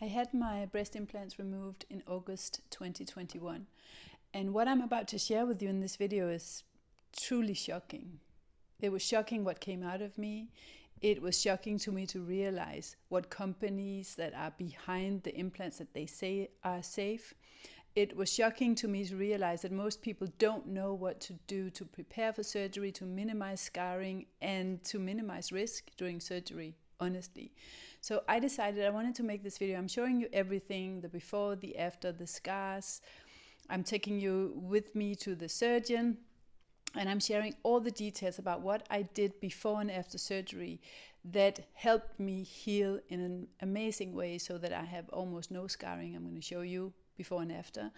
I had my breast implants removed in August 2021, and what I'm about to share with you in this video is truly shocking. It was shocking what came out of me. It was shocking to me to realize what companies that are behind the implants that they say are safe. It was shocking to me to realize that most people don't know what to do to prepare for surgery, to minimize scarring, and to minimize risk during surgery, honestly. So I decided I wanted to make this video. I'm showing you everything, the before, the after, the scars. I'm taking you with me to the surgeon, and I'm sharing all the details about what I did before and after surgery that helped me heal in an amazing way so that I have almost no scarring. I'm going to show you before and after.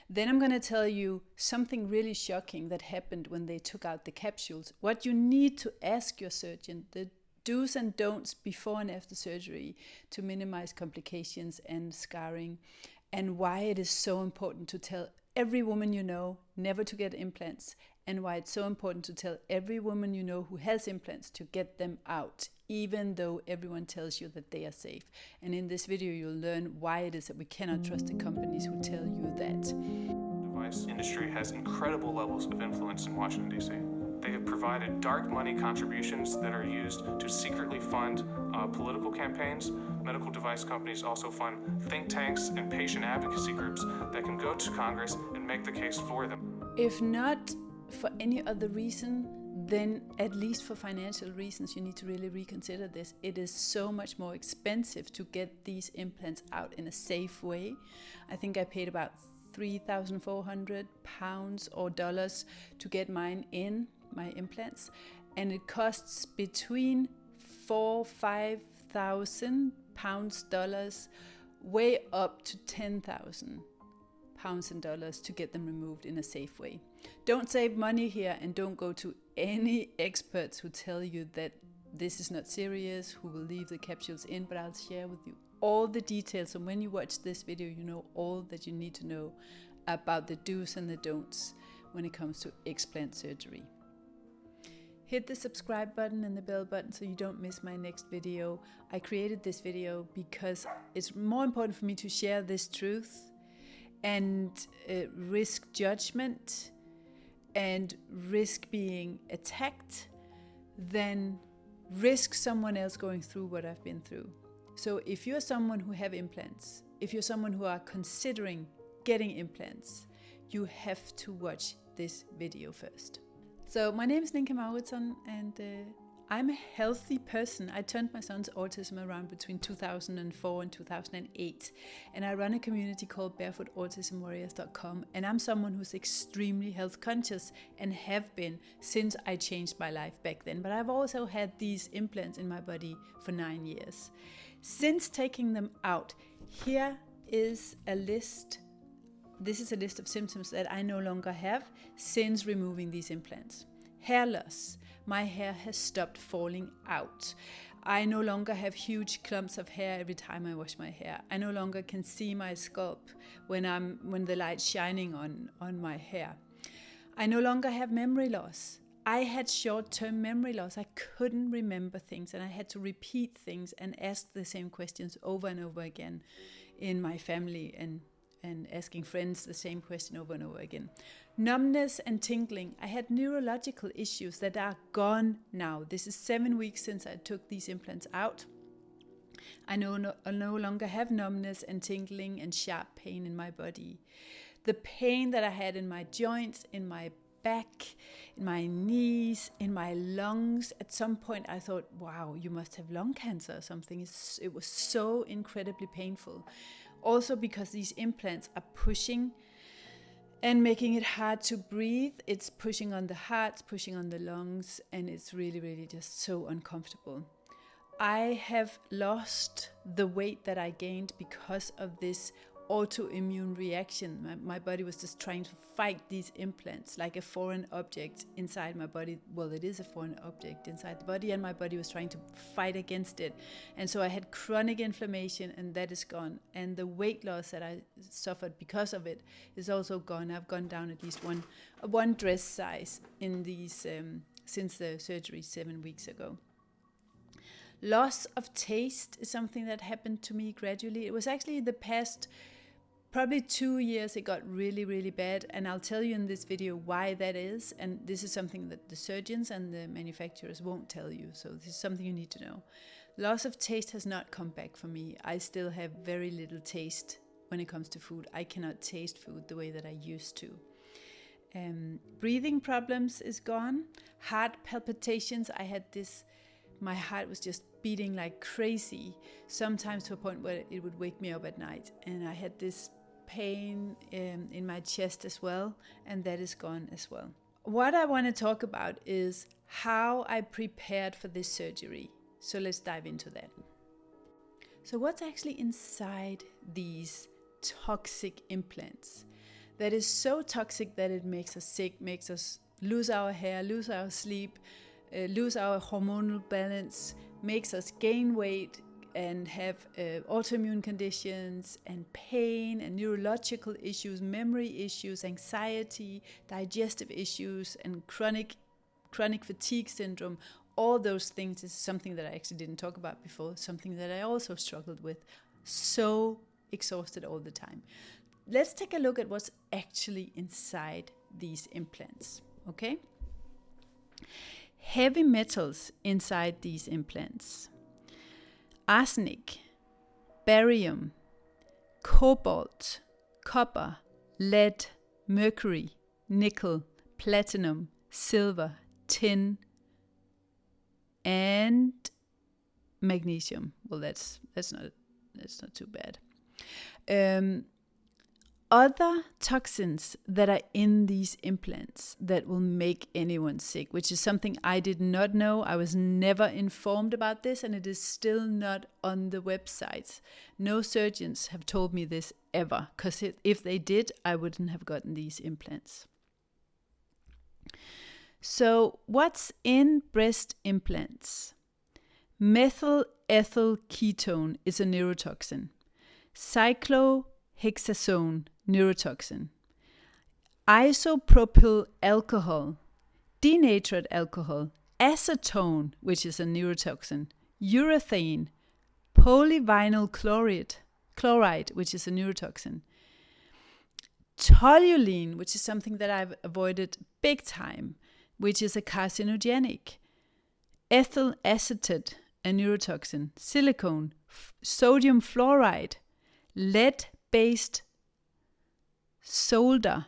Then I'm going to tell you something really shocking that happened when they took out the capsules. What you need to ask your surgeon, the do's and don'ts before and after surgery to minimize complications and scarring, and why it is so important to tell every woman you know never to get implants, and why it's so important to tell every woman you know who has implants to get them out, even though everyone tells you that they are safe. And in this video, you'll learn why it is that we cannot trust the companies who tell you that. The device industry has incredible levels of influence in Washington, D.C. They have provided dark money contributions that are used to secretly fund political campaigns. Medical device companies also fund think tanks and patient advocacy groups that can go to Congress and make the case for them. If not for any other reason, then at least for financial reasons, you need to really reconsider this. It is so much more expensive to get these implants out in a safe way. I think I paid about £3,400 or dollars to get mine in, my implants, and it costs between £4,000-5,000 dollars, way up to £10,000 and dollars to get them removed in a safe way. Don't save money here, and don't go to any experts who tell you that this is not serious, who will leave the capsules in, but I'll share with you all the details, and when you watch this video, you know all that you need to know about the do's and the don'ts when it comes to explant surgery. Hit the subscribe button and the bell button so you don't miss my next video. I created this video because it's more important for me to share this truth and risk judgment and risk being attacked than risk someone else going through what I've been through. So if you're someone who have implants, if you're someone who are considering getting implants, you have to watch this video first. So my name is Ninka Mauritsson, and I'm a healthy person. I turned my son's autism around between 2004 and 2008, and I run a community called barefootautismwarriors.com, and I'm someone who's extremely health conscious and have been since I changed my life back then. But I've also had these implants in my body for 9 years. Since taking them out, here is a list. This is a list of symptoms that I no longer have since removing these implants. Hair loss. My hair has stopped falling out. I no longer have huge clumps of hair every time I wash my hair. I no longer can see my scalp when the light's shining on my hair. I no longer have memory loss. I had short-term memory loss. I couldn't remember things, and I had to repeat things and ask the same questions over and over again in my family, and asking friends the same question over and over again. Numbness and tingling. I had neurological issues that are gone now. This is 7 weeks since I took these implants out. I no longer have numbness and tingling and sharp pain in my body. The pain that I had in my joints, in my back, in my knees, in my lungs. At some point I thought, wow, you must have lung cancer or something. It was so incredibly painful. Also because these implants are pushing and making it hard to breathe. It's pushing on the heart, pushing on the lungs, and it's really, really just so uncomfortable. I have lost the weight that I gained because of this autoimmune reaction. My body was just trying to fight these implants like a foreign object inside my body. Well, it is a foreign object inside the body, and my body was trying to fight against it. And so I had chronic inflammation, and that is gone. And the weight loss that I suffered because of it is also gone. I've gone down at least one dress size in these since the surgery 7 weeks ago. Loss of taste is something that happened to me gradually. It was actually the past probably 2 years it got really, really bad, and I'll tell you in this video why that is, and this is something that the surgeons and the manufacturers won't tell you, so this is something you need to know. Loss of taste has not come back for me. I still have very little taste when it comes to food. I cannot taste food the way that I used to. Breathing problems is gone. Heart palpitations, I had this, my heart was just beating like crazy, sometimes to a point where it would wake me up at night, and I had this pain in my chest as well, and that is gone as well. What I want to talk about is how I prepared for this surgery. So let's dive into that. So what's actually inside these toxic implants that is so toxic that it makes us sick, makes us lose our hair, lose our sleep, lose our hormonal balance, makes us gain weight and have autoimmune conditions and pain and neurological issues, memory issues, anxiety, digestive issues, and chronic fatigue syndrome. All those things is something that I actually didn't talk about before, something that I also struggled with. So exhausted all the time. Let's take a look at what's actually inside these implants, okay? Heavy metals inside these implants: arsenic, barium, cobalt, copper, lead, mercury, nickel, platinum, silver, tin, and magnesium. Well, that's not too bad. Other toxins that are in these implants that will make anyone sick, which is something I did not know. I was never informed about this, and it is still not on the websites. No surgeons have told me this ever, because if they did, I wouldn't have gotten these implants. So what's in breast implants? Methyl ethyl ketone is a neurotoxin. Cyclohexazone, neurotoxin. Isopropyl alcohol, denatured alcohol, acetone, which is a neurotoxin, urethane, polyvinyl chloride, which is a neurotoxin, toluene, which is something that I've avoided big time, which is a carcinogenic, ethyl acetate, a neurotoxin, silicone, sodium fluoride, lead-based solder,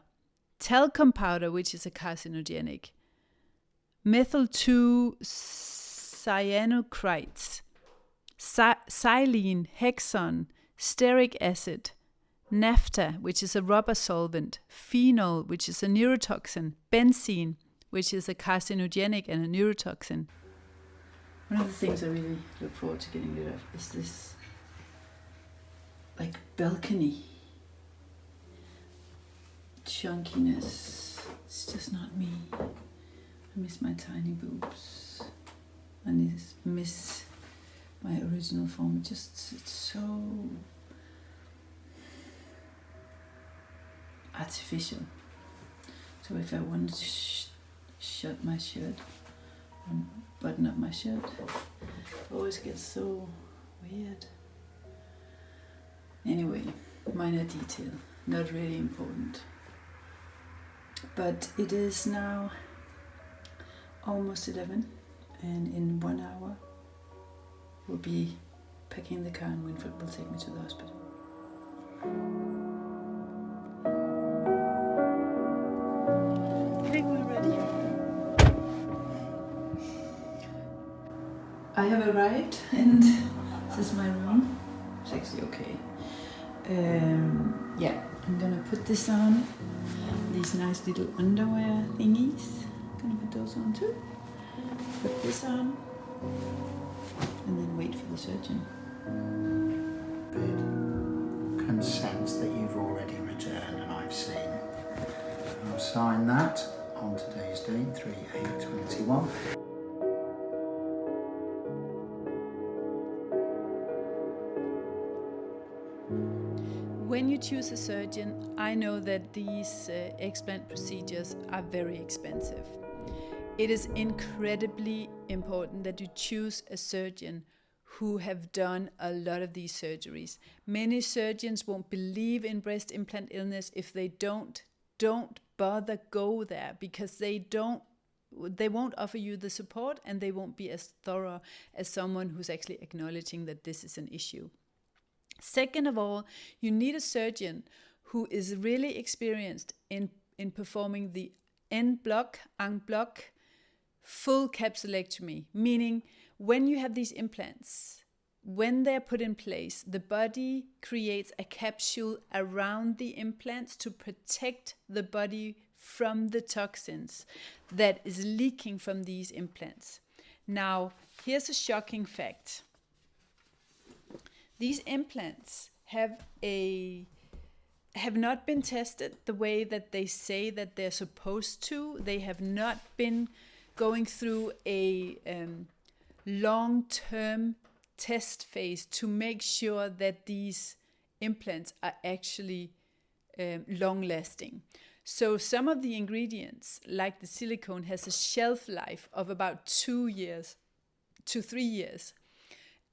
talcum powder, which is a carcinogenic, methyl 2-cyanocrites, xylene, hexon, stearic acid, naphtha, which is a rubber solvent, phenol, which is a neurotoxin, benzene, which is a carcinogenic and a neurotoxin. One of the things I really look forward to getting rid of is this like balcony chunkiness. It's just not me. I miss my tiny boobs. I miss my original form. It's so artificial. So if I want to shut my shirt, button up my shirt, it always gets so weird. Anyway, minor detail, not really important. But it is now almost 11, and in 1 hour we'll be packing the car and Winfred will take me to the hospital. I think we're ready. I have arrived and this is my room. It's actually okay. Yeah, I'm gonna put this on. These nice little underwear thingies. I'm gonna put those on too. Put this on. And then wait for the surgeon. Consents that you've already returned and I've seen. I'll sign that on today's date, 3/8/21. When you choose a surgeon, I know that these explant procedures are very expensive. It is incredibly important that you choose a surgeon who have done a lot of these surgeries. Many surgeons won't believe in breast implant illness. If they don't bother go there, because they won't offer you the support, and they won't be as thorough as someone who's actually acknowledging that this is an issue. Second of all, you need a surgeon who is really experienced in performing the en bloc full capsulectomy, meaning when you have these implants, when they're put in place, the body creates a capsule around the implants to protect the body from the toxins that is leaking from these implants. Now, here's a shocking fact. These implants have not been tested the way that they say that they're supposed to. They have not been going through a long-term test phase to make sure that these implants are actually long-lasting. So some of the ingredients, like the silicone, has a shelf life of about 2 years to 3 years.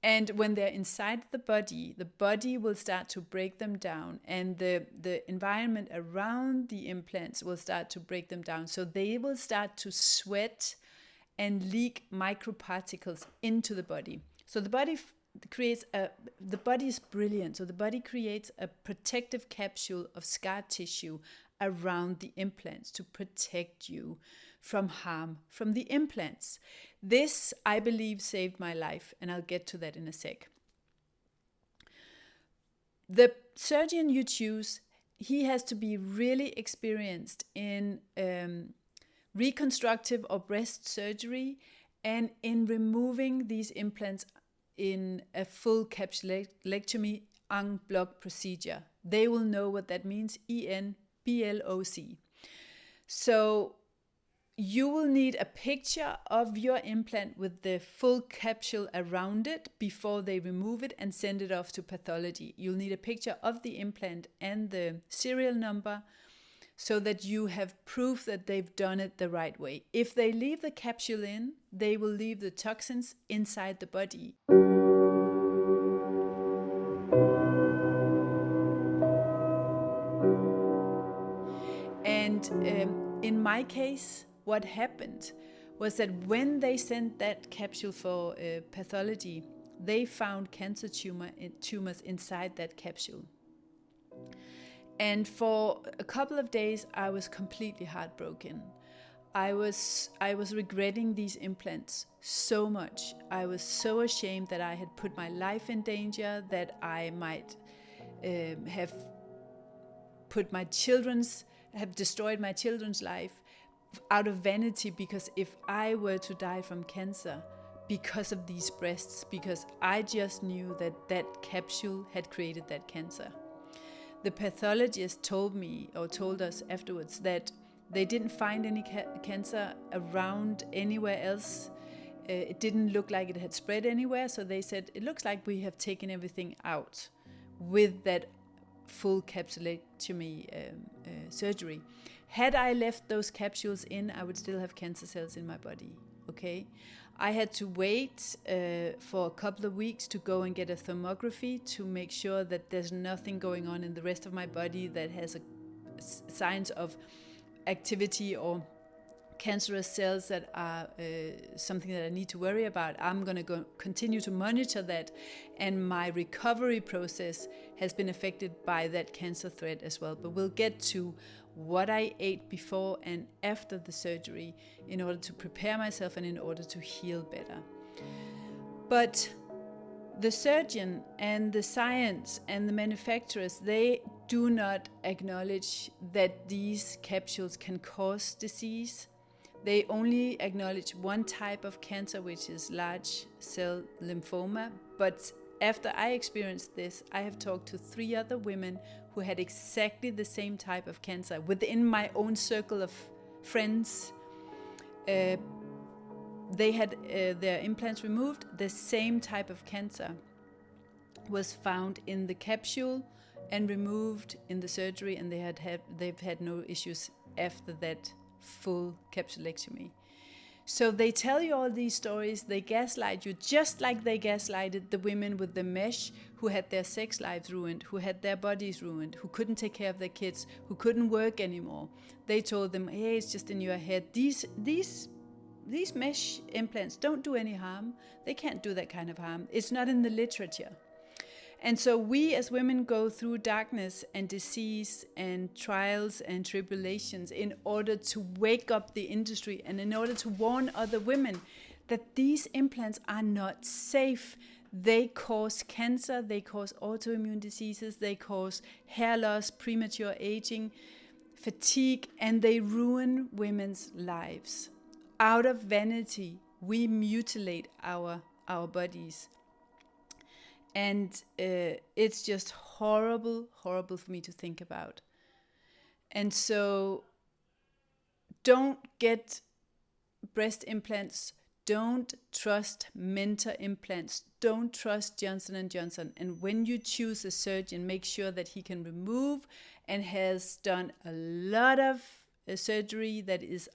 And when they're inside the body will start to break them down, and the environment around the implants will start to break them down. So they will start to sweat and leak microparticles into the body. So the body the body is brilliant. So the body creates a protective capsule of scar tissue around the implants to protect you from harm from the implants. This, I believe, saved my life, and I'll get to that in a sec. The surgeon you choose, he has to be really experienced in reconstructive or breast surgery and in removing these implants in a full capsulectomy en bloc procedure. They will know what that means, ENBLOC. So you will need a picture of your implant with the full capsule around it before they remove it and send it off to pathology. You'll need a picture of the implant and the serial number so that you have proof that they've done it the right way. If they leave the capsule in, they will leave the toxins inside the body. And in my case, what happened was that when they sent that capsule for pathology, they found cancer tumors inside that capsule. And for a couple of days, I was completely heartbroken. I was regretting these implants so much. I was so ashamed that I had put my life in danger, that I might have destroyed my children's life out of vanity, because if I were to die from cancer because of these breasts, because I just knew that capsule had created that cancer. The pathologist told us afterwards that they didn't find any cancer around anywhere else. It didn't look like it had spread anywhere, so they said, it looks like we have taken everything out with that full capsulectomy surgery. Had I left those capsules in, I would still have cancer cells in my body, okay? I had to wait for a couple of weeks to go and get a thermography to make sure that there's nothing going on in the rest of my body that has signs of activity or cancerous cells that are something that I need to worry about. I'm going to continue to monitor that, and my recovery process has been affected by that cancer threat as well. But we'll get to what I ate before and after the surgery in order to prepare myself and in order to heal better. But the surgeon and the science and the manufacturers, they do not acknowledge that these capsules can cause disease. They only acknowledge one type of cancer, which is large cell lymphoma. But after I experienced this, I have talked to 3 other women who had exactly the same type of cancer within my own circle of friends. They had their implants removed. The same type of cancer was found in the capsule and removed in the surgery, and they've had no issues after that full capsulectomy. So they tell you all these stories, they gaslight you just like they gaslighted the women with the mesh who had their sex lives ruined, who had their bodies ruined, who couldn't take care of their kids, who couldn't work anymore. They told them, hey, it's just in your head. These mesh implants don't do any harm. They can't do that kind of harm. It's not in the literature. And so we as women go through darkness and disease and trials and tribulations in order to wake up the industry and in order to warn other women that these implants are not safe. They cause cancer, they cause autoimmune diseases, they cause hair loss, premature aging, fatigue, and they ruin women's lives. Out of vanity, we mutilate our bodies. And it's just horrible for me to think about. And so don't get breast implants. Don't trust Mentor implants. Don't trust Johnson & Johnson. And when you choose a surgeon, make sure that he can remove and has done a lot of surgery that is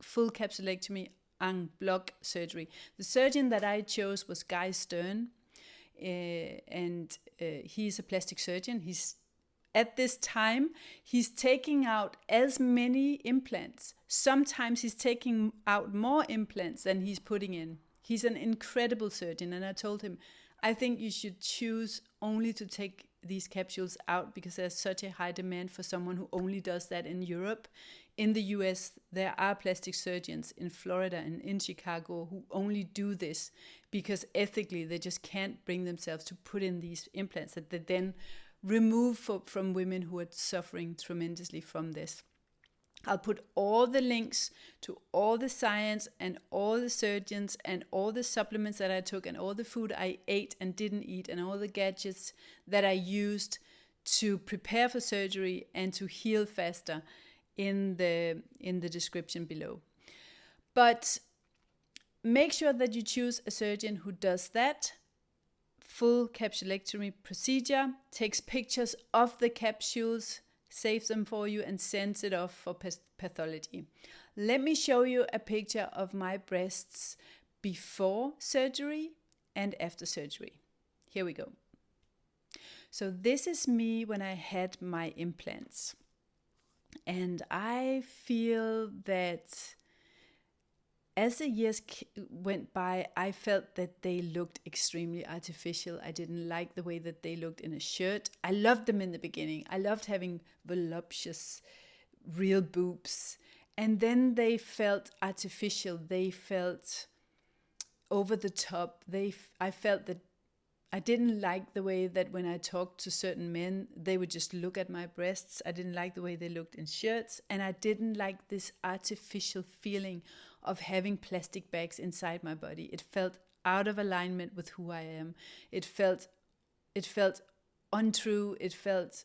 full capsulectomy, en bloc surgery. The surgeon that I chose was Guy Stern. And he's a plastic surgeon. At this time, he's taking out as many implants. Sometimes he's taking out more implants than he's putting in. He's an incredible surgeon, and I told him, I think you should choose only to take these capsules out because there's such a high demand for someone who only does that in Europe. In the US, there are plastic surgeons in Florida and in Chicago who only do this because ethically they just can't bring themselves to put in these implants that they then remove from women who are suffering tremendously from this. I'll put all the links to all the science and all the surgeons and all the supplements that I took and all the food I ate and didn't eat and all the gadgets that I used to prepare for surgery and to heal faster in the description below. But make sure that you choose a surgeon who does that full capsulectomy procedure, takes pictures of the capsules, saves them for you, and sends it off for pathology. Let me show you a picture of my breasts before surgery and after surgery. Here we go. So this is me when I had my implants. And I feel that as the years went by, I felt that they looked extremely artificial. I didn't like the way that they looked in a shirt. I loved them in the beginning. I loved having voluptuous, real boobs. And then they felt artificial. They felt over the top. I felt that I didn't like the way that when I talked to certain men, they would just look at my breasts. I didn't like the way they looked in shirts. And I didn't like this artificial feeling of having plastic bags inside my body. It felt out of alignment with who I am. It felt untrue. It felt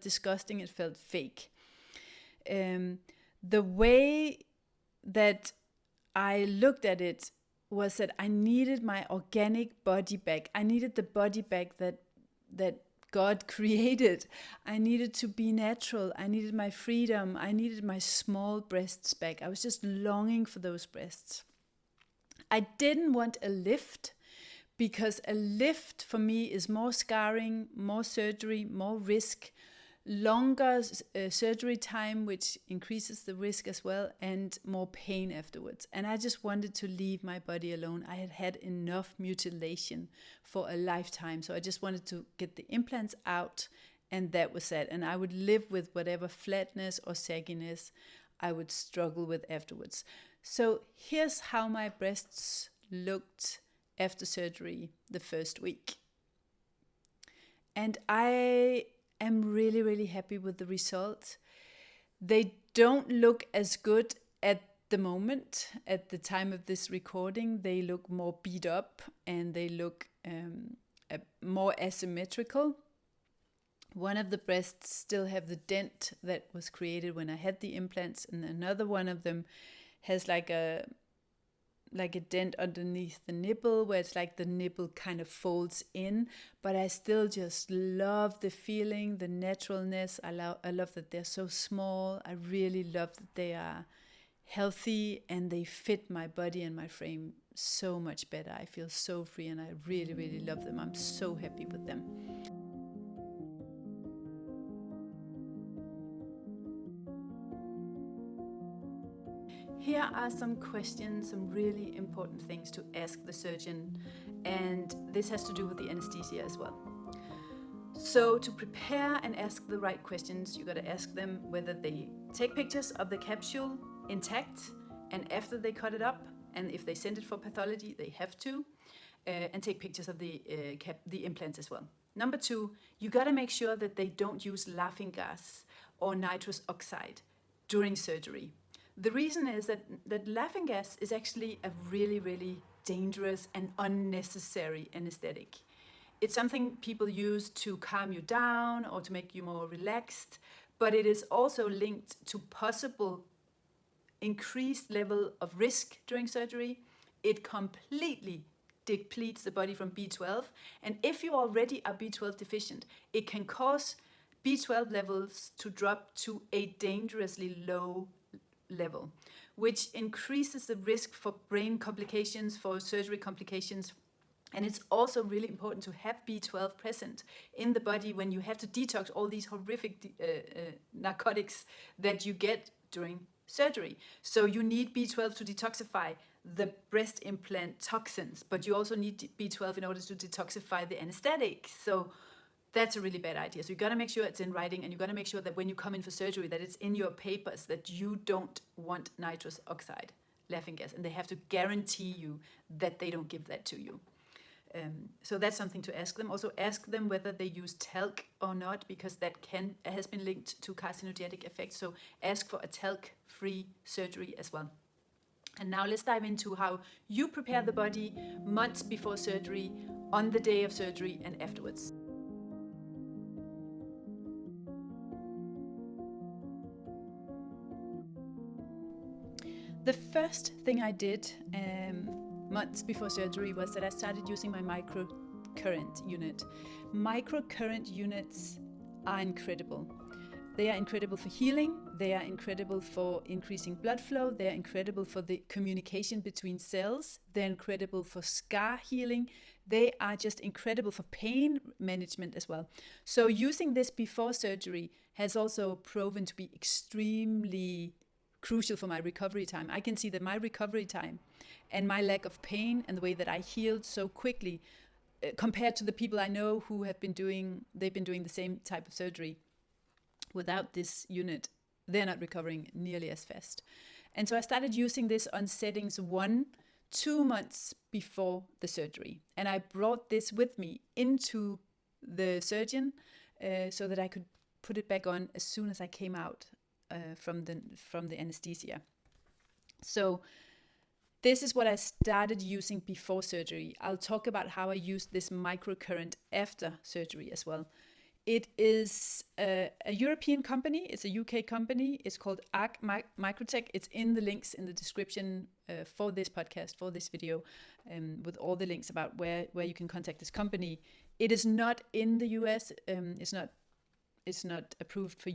disgusting. It felt fake. The way that I looked at it was that I needed my organic body back. I needed the body back that God created. I needed to be natural. I needed my freedom. I needed my small breasts back. I was just longing for those breasts. I didn't want a lift because a lift for me is more scarring, more surgery, more risk, longer surgery time, which increases the risk as well, and more pain afterwards. And I just wanted to leave my body alone. I had had enough mutilation for a lifetime, so I just wanted to get the implants out, and that was that. And I would live with whatever flatness or sagginess I would struggle with afterwards. So here's how my breasts looked after surgery the first week. And I am really, really happy with the result. They don't look as good at the moment, at the time of this recording. They look more beat up and they look more asymmetrical. One of the breasts still have the dent that was created when I had the implants, and another one of them has like a dent underneath the nipple where it's like the nipple kind of folds in, but I still just love the feeling, the naturalness. I love that they're so small. I really love that they are healthy, and they fit my body and my frame so much better. I feel so free, and I really, really love them. I'm so happy with them. Here are some questions, some really important things to ask the surgeon, and this has to do with the anesthesia as well. So to prepare and ask the right questions, you got to ask them whether they take pictures of the capsule intact and after they cut it up, and if they send it for pathology, they have to, and take pictures of the implants as well. Number 2, you got to make sure that they don't use laughing gas or nitrous oxide during surgery. The reason is that laughing gas is actually a really, really dangerous and unnecessary anesthetic. It's something people use to calm you down or to make you more relaxed, but it is also linked to possible increased level of risk during surgery. It completely depletes the body from B12, and if you already are B12 deficient, it can cause B12 levels to drop to a dangerously low level, which increases the risk for brain complications, for surgery complications. And it's also really important to have B12 present in the body when you have to detox all these horrific narcotics that you get during surgery. So you need B12 to detoxify the breast implant toxins, but you also need B12 in order to detoxify the anesthetic. So that's a really bad idea. So you got to make sure it's in writing, and you got to make sure that when you come in for surgery that it's in your papers that you don't want nitrous oxide, laughing gas, and they have to guarantee you that they don't give that to you. So that's something to ask them. Also ask them whether they use talc or not, because that has been linked to carcinogenic effects. So ask for a talc-free surgery as well. And now let's dive into how you prepare the body months before surgery, on the day of surgery, and afterwards. The first thing I did months before surgery was that I started using my microcurrent unit. Microcurrent units are incredible. They are incredible for healing. They are incredible for increasing blood flow. They are incredible for the communication between cells. They're incredible for scar healing. They are just incredible for pain management as well. So using this before surgery has also proven to be extremely crucial for my recovery time. I can see that my recovery time and my lack of pain and the way that I healed so quickly compared to the people I know who have been doing the same type of surgery without this unit, they're not recovering nearly as fast. And so I started using this on settings 2 months before the surgery. And I brought this with me into the surgeon so that I could put it back on as soon as I came out from the anesthesia. So this is what I started using before surgery. I'll talk about how I used this microcurrent after surgery as well. It is a European company. It's a UK company. It's called Arc Microtech. It's in the links in the description for this podcast, for this video, with all the links about where you can contact this company. It is not in the US. It's not approved for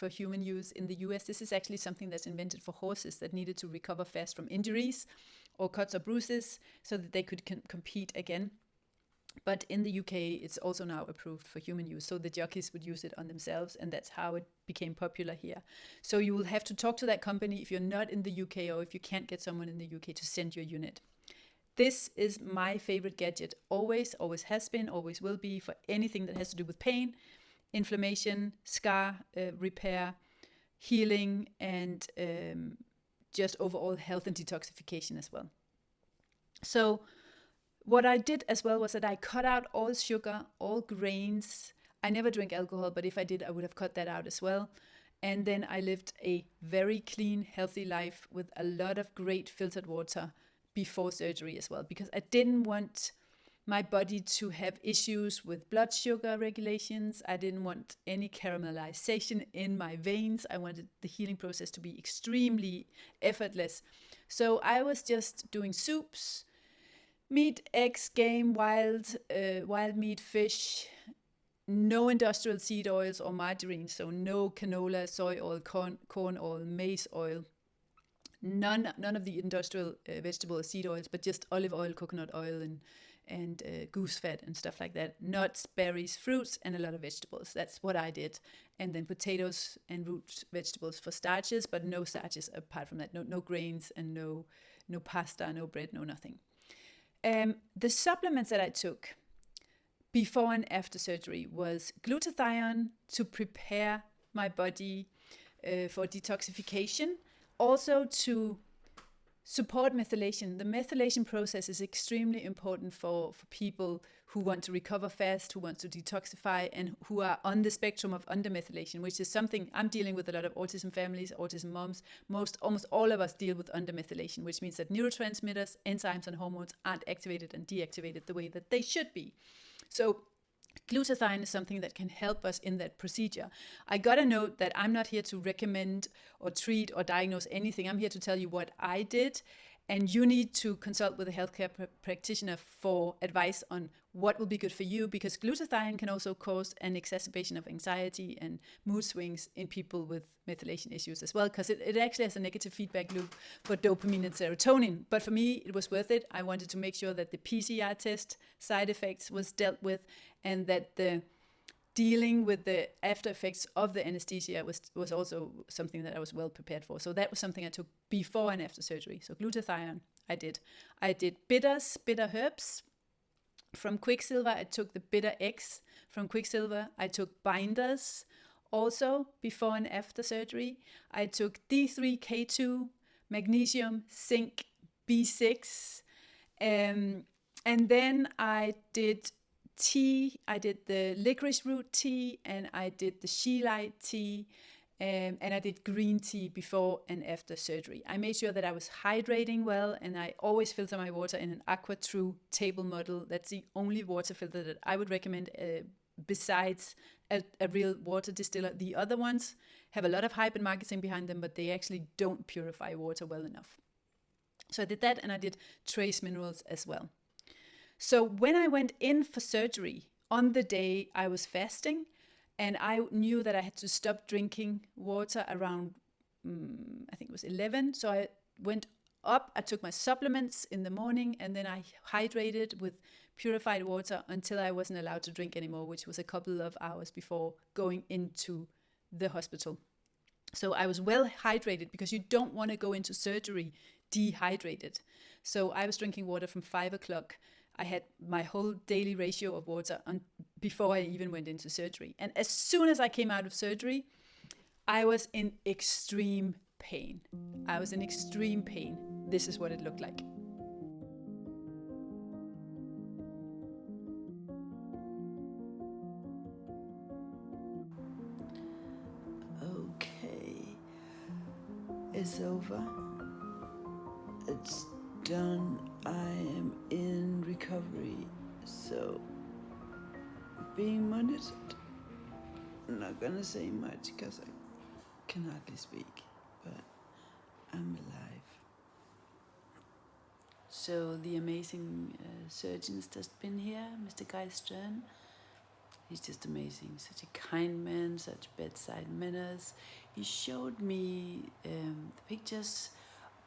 human use in the US. This is actually something that's invented for horses that needed to recover fast from injuries or cuts or bruises so that they could compete again. But in the UK, it's also now approved for human use. So the jockeys would use it on themselves, and that's how it became popular here. So you will have to talk to that company if you're not in the UK, or if you can't get someone in the UK to send your unit. This is my favorite gadget, always has been, always will be, for anything that has to do with pain, inflammation, scar repair, healing, and just overall health and detoxification as well. So what I did as well was that I cut out all sugar, all grains. I never drink alcohol, but if I did, I would have cut that out as well. And then I lived a very clean, healthy life with a lot of great filtered water before surgery as well, because I didn't want my body to have issues with blood sugar regulations. I didn't want any caramelization in my veins. I wanted the healing process to be extremely effortless. So I was just doing soups, meat, eggs, game, wild meat, fish, no industrial seed oils or margarine, so no canola, soy oil, corn oil, maize oil, None of the industrial vegetable or seed oils, but just olive oil, coconut oil, and goose fat and stuff like that. Nuts, berries, fruits, and a lot of vegetables. That's what I did. And then potatoes and root vegetables for starches, but no starches apart from that. No grains and no pasta, no bread, no nothing. The supplements that I took before and after surgery was glutathione to prepare my body for detoxification, also to support methylation. The methylation process is extremely important for people who want to recover fast, who want to detoxify, and who are on the spectrum of undermethylation, which is something I'm dealing with a lot of autism families, autism moms. Almost all of us deal with undermethylation, which means that neurotransmitters, enzymes, and hormones aren't activated and deactivated the way that they should be. So glutathione is something that can help us in that procedure. I got to note that I'm not here to recommend or treat or diagnose anything. I'm here to tell you what I did, and you need to consult with a healthcare practitioner for advice on what will be good for you, because glutathione can also cause an exacerbation of anxiety and mood swings in people with methylation issues as well, because it actually has a negative feedback loop for dopamine and serotonin. But for me, it was worth it. I wanted to make sure that the PCR test side effects was dealt with, and that the dealing with the after effects of the anesthesia was also something that I was well prepared for. So that was something I took before and after surgery. So glutathione, I did bitter herbs from Quicksilver. I took the bitter X from Quicksilver. I took binders also before and after surgery. I took D3K2, magnesium, zinc, B6, and then I did tea. I did the licorice root tea, and I did the Sheelite tea, and I did green tea before and after surgery. I made sure that I was hydrating well, and I always filter my water in an AquaTrue table model. That's the only water filter that I would recommend besides a real water distiller. The other ones have a lot of hype and marketing behind them, but they actually don't purify water well enough. So I did that, and I did trace minerals as well. So when I went in for surgery, on the day I was fasting, and I knew that I had to stop drinking water around, I think it was 11. So I went up, I took my supplements in the morning, and then I hydrated with purified water until I wasn't allowed to drink anymore, which was a couple of hours before going into the hospital. So I was well hydrated, because you don't want to go into surgery dehydrated. So I was drinking water from 5 o'clock. I had my whole daily ratio of water before I even went into surgery. And as soon as I came out of surgery, I was in extreme pain. This is what it looked like. Okay, it's over. It's done. I am in recovery, so being monitored. I'm not gonna say much because I can hardly speak, but I'm alive. So the amazing surgeon's just been here, Mr. Guy Stern. He's just amazing, such a kind man, such bedside manners. He showed me the pictures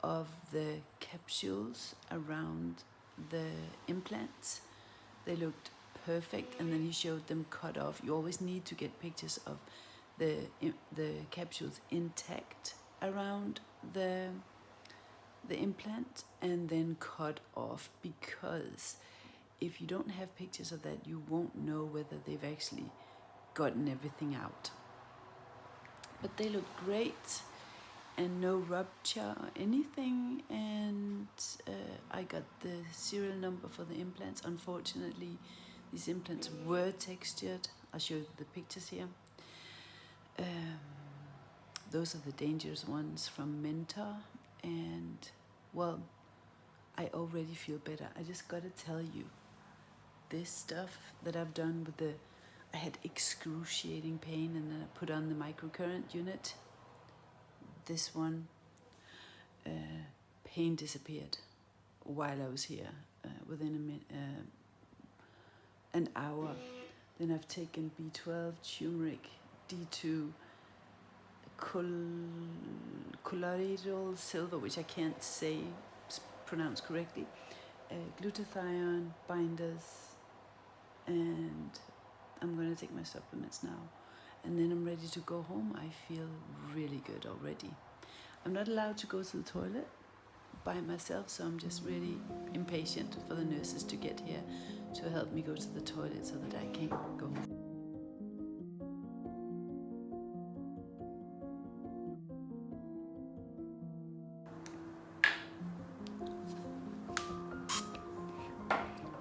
of the capsules around the implants. They looked perfect, and then he showed them cut off. You always need to get pictures of the capsules intact around the implant and then cut off, because if you don't have pictures of that, you won't know whether they've actually gotten everything out. But they look great, and no rupture or anything, and I got the serial number for the implants. Unfortunately, these implants were textured. I'll show you the pictures here. Those are the dangerous ones from Mentor, and well, I already feel better. I just gotta tell you, this stuff that I've done with I had excruciating pain, and then I put on the microcurrent unit. This one, pain disappeared while I was here within an hour. Then I've taken B12, turmeric, D2, colloidal silver, which I can't pronounce correctly, glutathione, binders, and I'm going to take my supplements now. And then I'm ready to go home. I feel really good already. I'm not allowed to go to the toilet by myself, so I'm just really impatient for the nurses to get here to help me go to the toilet so that I can go home.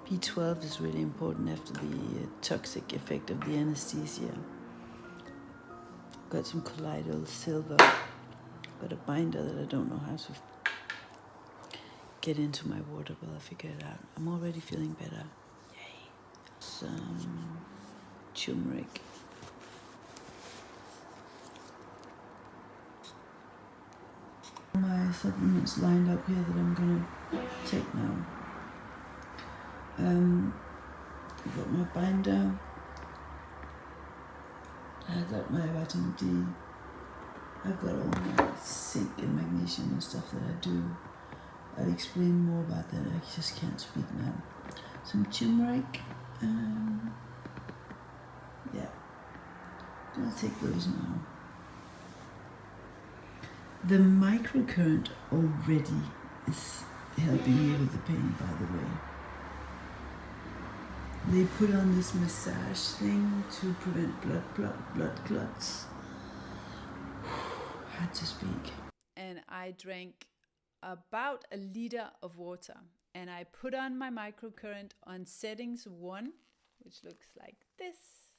B12 is really important after the toxic effect of the anesthesia. Got some colloidal silver, got a binder that I don't know how to get into my water, but I'll figure it out. I'm already feeling better. Yay. Some turmeric. My supplements lined up here that I'm gonna take now. I've got my binder, I've got my vitamin D, I've got all my zinc and magnesium and stuff that I do. I'll explain more about that, I just can't speak now. Some turmeric, yeah, I'm gonna take those now. The microcurrent already is helping me with the pain, by the way. They put on this massage thing to prevent blood clots. Hard to speak. And I drank about a liter of water. And I put on my microcurrent on settings 1, which looks like this.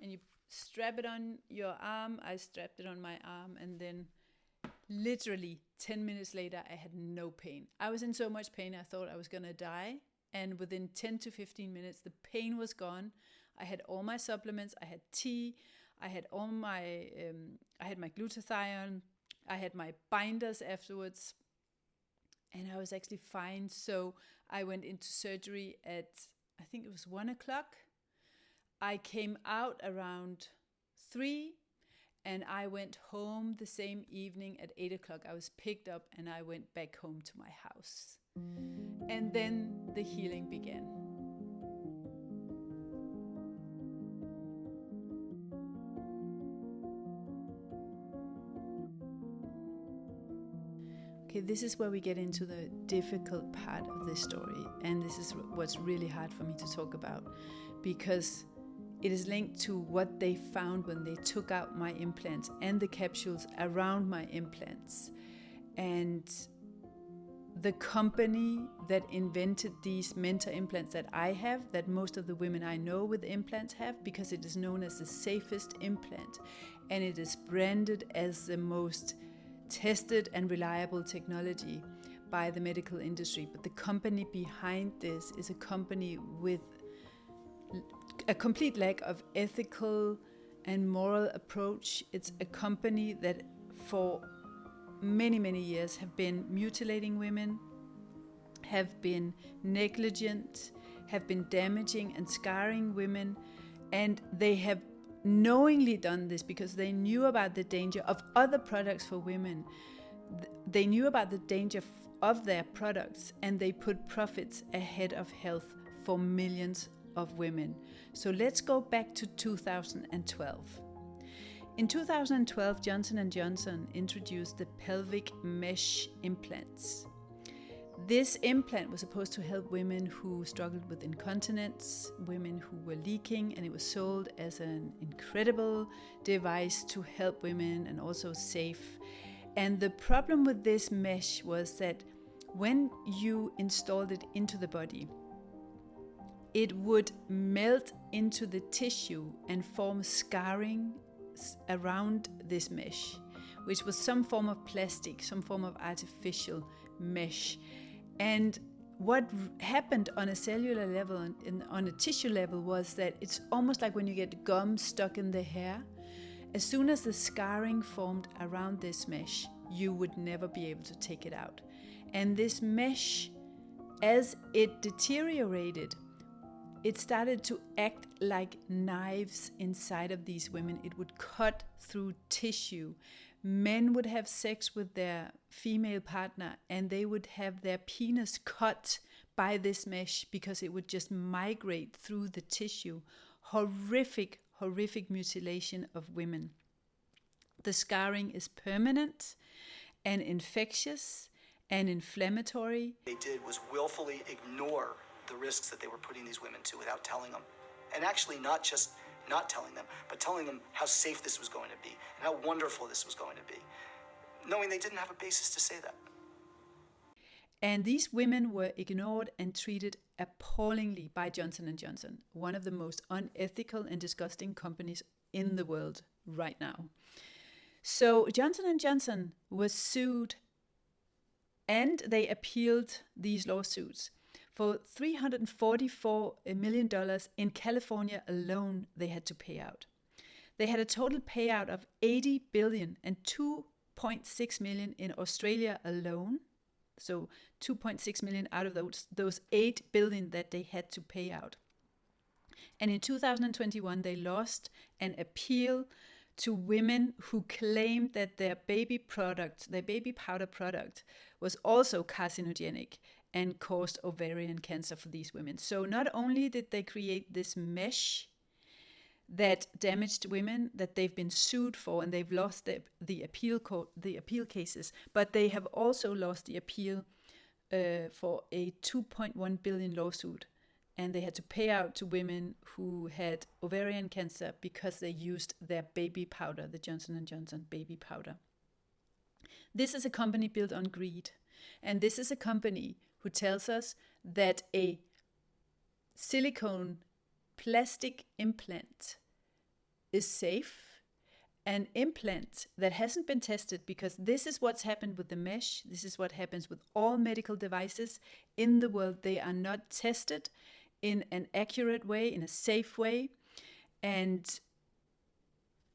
And you strap it on your arm. I strapped it on my arm, and then literally 10 minutes later, I had no pain. I was in so much pain, I thought I was gonna die. And within 10 to 15 minutes, the pain was gone. I had all my supplements. I had tea. I had all my, I had my glutathione. I had my binders afterwards. And I was actually fine. So I went into surgery at, I think it was 1 o'clock. I came out around 3. And I went home the same evening at 8 o'clock. I was picked up and I went back home to my house. And then the healing began. Okay, this is where we get into the difficult part of this story. And this is what's really hard for me to talk about, because it is linked to what they found when they took out my implants and the capsules around my implants. And the company that invented these mentor implants that I have, that most of the women I know with implants have, because it is known as the safest implant, and it is branded as the most tested and reliable technology by the medical industry. But the company behind this is a company with a complete lack of ethical and moral approach. It's a company that for many, many years have been mutilating women, have been negligent, have been damaging and scarring women, and they have knowingly done this because they knew about the danger of other products for women. They knew about the danger of their products, and they put profits ahead of health for millions of women. So let's go back to 2012. In 2012, Johnson & Johnson introduced the pelvic mesh implants. This implant was supposed to help women who struggled with incontinence, women who were leaking, and it was sold as an incredible device to help women and also safe. And the problem with this mesh was that when you installed it into the body, it would melt into the tissue and form scarring around this mesh, which was some form of plastic, some form of artificial mesh. And what happened on a cellular level and on a tissue level was that it's almost like when you get gum stuck in the hair. As soon as the scarring formed around this mesh, you would never be able to take it out. And this mesh, as it deteriorated, it started to act like knives inside of these women. It would cut through tissue. Men would have sex with their female partner and they would have their penis cut by this mesh because it would just migrate through the tissue. Horrific, horrific mutilation of women. The scarring is permanent and infectious and inflammatory. They did was willfully ignore the risks that they were putting these women to without telling them. And actually not just not telling them, but telling them how safe this was going to be and how wonderful this was going to be, knowing they didn't have a basis to say that. And these women were ignored and treated appallingly by Johnson & Johnson, one of the most unethical and disgusting companies in the world right now. So Johnson & Johnson was sued and they appealed these lawsuits. For $344 million in California alone, they had to pay out. They had a total payout of $80 billion and $2.6 million in Australia alone. So 2.6 million out of those 8 billion that they had to pay out. And in 2021, they lost an appeal to women who claimed that their baby product, their baby powder product, was also carcinogenic and caused ovarian cancer for these women. So not only did they create this mesh that damaged women that they've been sued for and they've lost the appeal cases, but they have also lost the appeal for a 2.1 billion lawsuit, and they had to pay out to women who had ovarian cancer because they used their baby powder, the Johnson & Johnson baby powder. This is a company built on greed, and this is a company who tells us that a silicone plastic implant is safe, an implant that hasn't been tested, because this is what's happened with the mesh. This is what happens with all medical devices in the world. They are not tested in an accurate way, in a safe way. And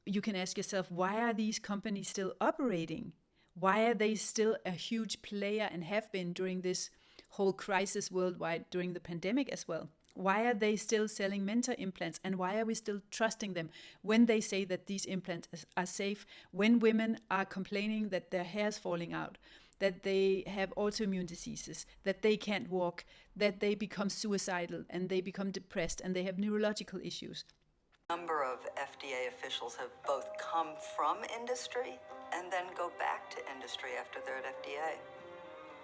you can ask yourself, why are these companies still operating? Why are they still a huge player and have been during this whole crisis worldwide during the pandemic as well? Why are they still selling mentor implants, and why are we still trusting them when they say that these implants are safe, when women are complaining that their hair is falling out, that they have autoimmune diseases, that they can't walk, that they become suicidal and they become depressed and they have neurological issues? A number of FDA officials have both come from industry and then go back to industry after they're at FDA.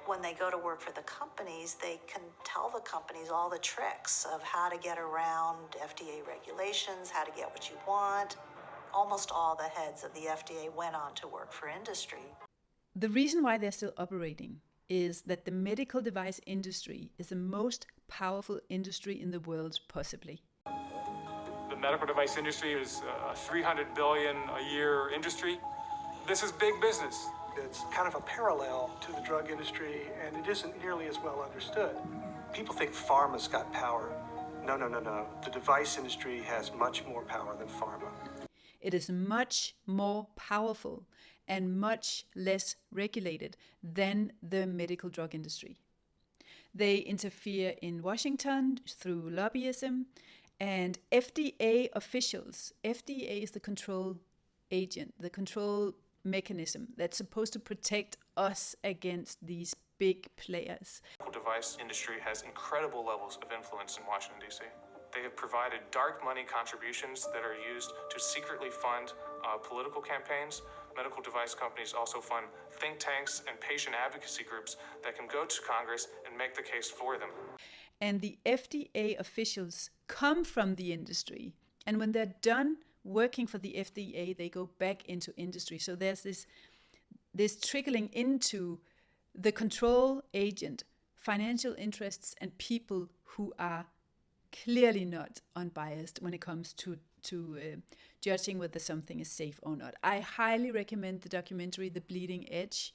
When they go to work for the companies, they can tell the companies all the tricks of how to get around FDA regulations, how to get what you want. Almost all the heads of the FDA went on to work for industry. The reason why they're still operating is that the medical device industry is the most powerful industry in the world, possibly. The medical device industry is a $300 billion a year industry. This is big business. It's kind of a parallel to the drug industry, and it isn't nearly as well understood. People think pharma's got power. No. The device industry has much more power than pharma. It is much more powerful and much less regulated than the medical drug industry. They interfere in Washington through lobbyism, and FDA officials, FDA is the control agent, the control mechanism that's supposed to protect us against these big players. The medical device industry has incredible levels of influence in Washington, D.C. They have provided dark money contributions that are used to secretly fund political campaigns. Medical device companies also fund think tanks and patient advocacy groups that can go to Congress and make the case for them. And the FDA officials come from the industry, and when they're done working for the FDA, they go back into industry. So there's this trickling into the control agent, financial interests, and people who are clearly not unbiased when it comes to judging whether something is safe or not. I highly recommend the documentary The Bleeding Edge,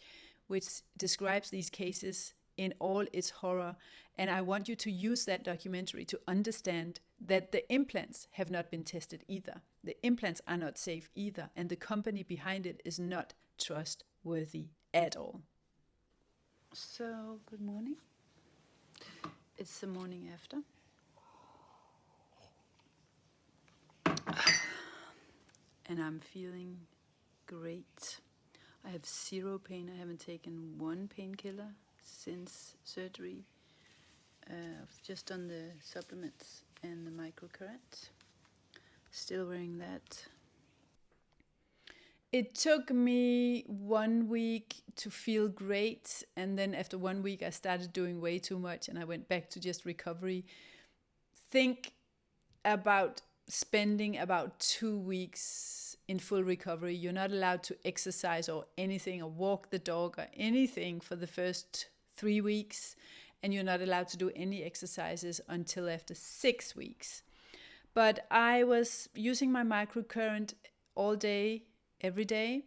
which describes these cases in all its horror. And I want you to use that documentary to understand that the implants have not been tested either. The implants are not safe either. And the company behind it is not trustworthy at all. So, good morning. It's the morning after. and I'm feeling great. I have zero pain. I haven't taken one painkiller since surgery. I've just done the supplements and the microcurrent. Still wearing that. It took me 1 week to feel great, and then after 1 week I started doing way too much and I went back to just recovery. Think about spending about 2 weeks in full recovery. You're not allowed to exercise or anything or walk the dog or anything for the first 3 weeks, and you're not allowed to do any exercises until after 6 weeks. But I was using my microcurrent all day, every day.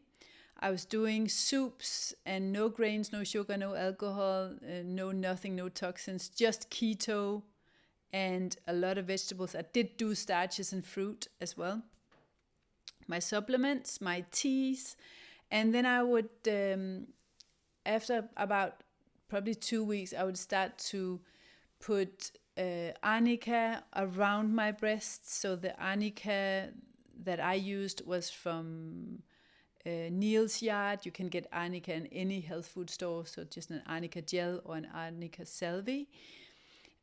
I was doing soups and no grains, no sugar, no alcohol, no nothing, no toxins, just keto and a lot of vegetables. I did do starches and fruit as well. My supplements, my teas, and then I would, after about probably 2 weeks, I would start to put arnica around my breasts. So the arnica that I used was from Neil's Yard. You can get arnica in any health food store, so just an arnica gel or an arnica salve.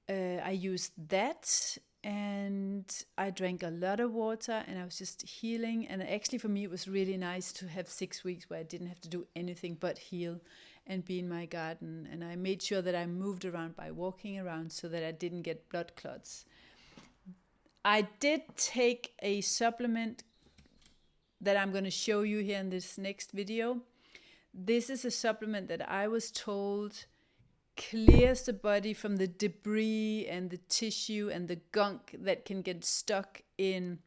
I used that, and I drank a lot of water, and I was just healing. And actually for me it was really nice to have 6 weeks where I didn't have to do anything but heal and be in my garden. And I made sure that I moved around by walking around so that I didn't get blood clots. I did take a supplement that I'm going to show you here in this next video. This is a supplement that I was told clears the body from the debris and the tissue and the gunk that can get stuck in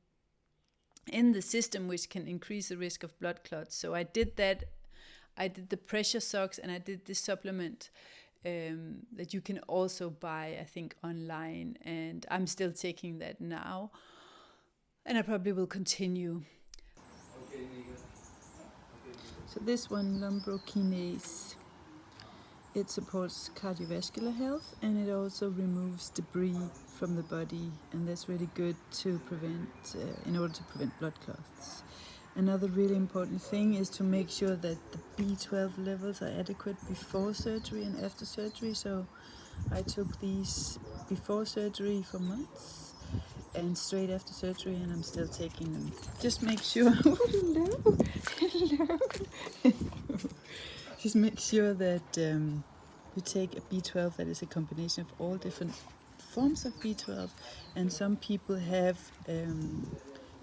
the system, which can increase the risk of blood clots. So I did that. I did the pressure socks, and I did this supplement that you can also buy, I think, online. And I'm still taking that now, and I probably will continue. So this one, lumbrokinase, it supports cardiovascular health, and it also removes debris from the body, and that's really good to prevent, in order to prevent blood clots. Another really important thing is to make sure that the B12 levels are adequate before surgery and after surgery. So I took these before surgery for months and straight after surgery, and I'm still taking them. Just make sure, hello. Just make sure that you take a B12 that is a combination of all different forms of B12, and some people have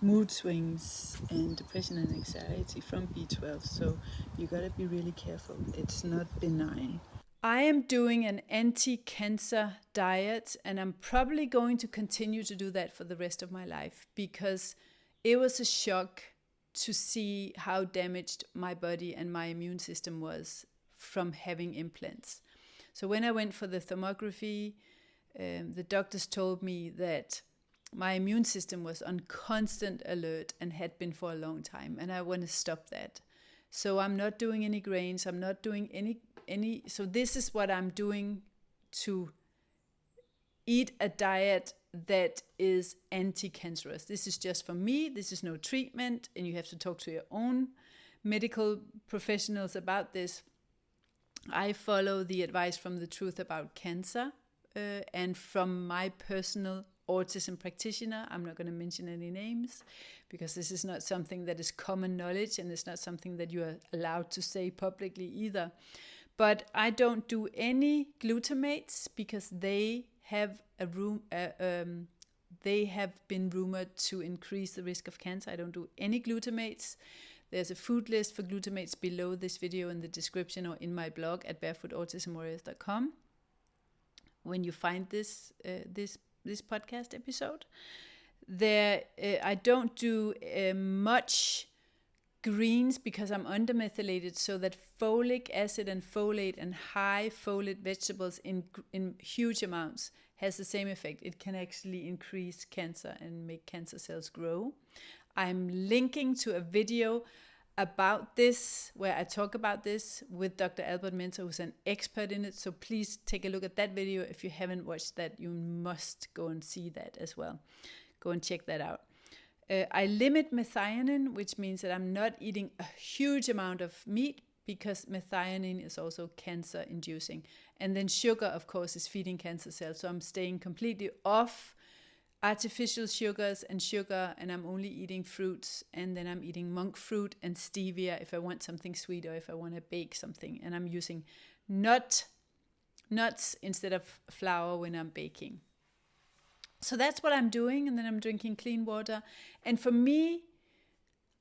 mood swings and depression and anxiety from B12, so you gotta be really careful. It's not benign. I am doing an anti-cancer diet, and I'm probably going to continue to do that for the rest of my life, because it was a shock to see how damaged my body and my immune system was from having implants. So when I went for the thermography, the doctors told me that my immune system was on constant alert and had been for a long time, and I want to stop that. So I'm not doing any grains, I'm not doing any, so this is what I'm doing, to eat a diet that is anti-cancerous. This is just for me, this is no treatment, and you have to talk to your own medical professionals about this. I follow the advice from the Truth About Cancer and from my personal autism practitioner. I'm not going to mention any names because this is not something that is common knowledge, and it's not something that you are allowed to say publicly either. But I don't do any glutamates because they have they have been rumored to increase the risk of cancer. I don't do any glutamates. There's a food list for glutamates below this video in the description or in my blog at barefootautismwarriors.com. When you find this podcast episode, there I don't do much greens because I'm undermethylated, so that folic acid and folate and high folate vegetables in huge amounts has the same effect. It can actually increase cancer and make cancer cells grow. I'm linking to a video about this where I talk about this with Dr. Albert Mentor, who's an expert in it. So please take a look at that video. If you haven't watched that, you must go and see that as well. Go and check that out. I limit methionine, which means that I'm not eating a huge amount of meat, because methionine is also cancer inducing. And then sugar, of course, is feeding cancer cells. So I'm staying completely off artificial sugars and sugar, and I'm only eating fruits, and then I'm eating monk fruit and stevia if I want something sweet or if I want to bake something. And I'm using nuts instead of flour when I'm baking. So that's what I'm doing, and then I'm drinking clean water. And for me,